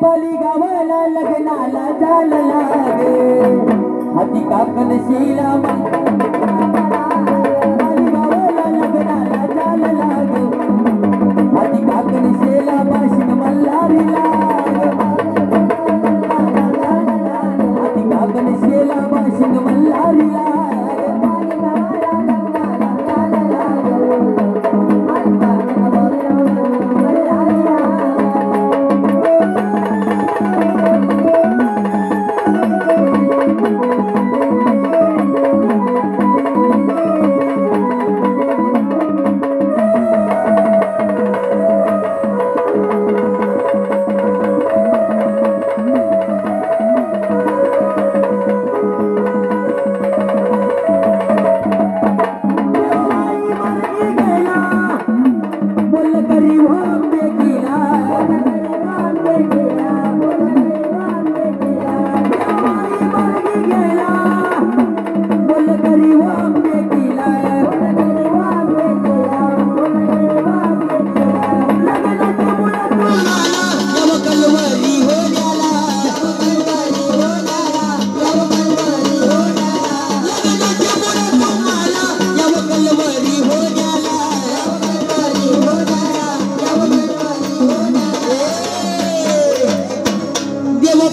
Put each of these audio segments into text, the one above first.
पाली गावाला लग्नाला झालं लागे हाती काकण शिला पाली गावाला लग्नाला झालं लागे हाती काकण शिला बाशिंग मल्हारी लागे हाती काकण शिला बाशिंग मल्हारी लागे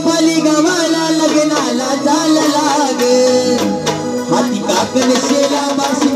पाली गावाला लग्नाला झालं लागे हाती काकण शिला बाशिंग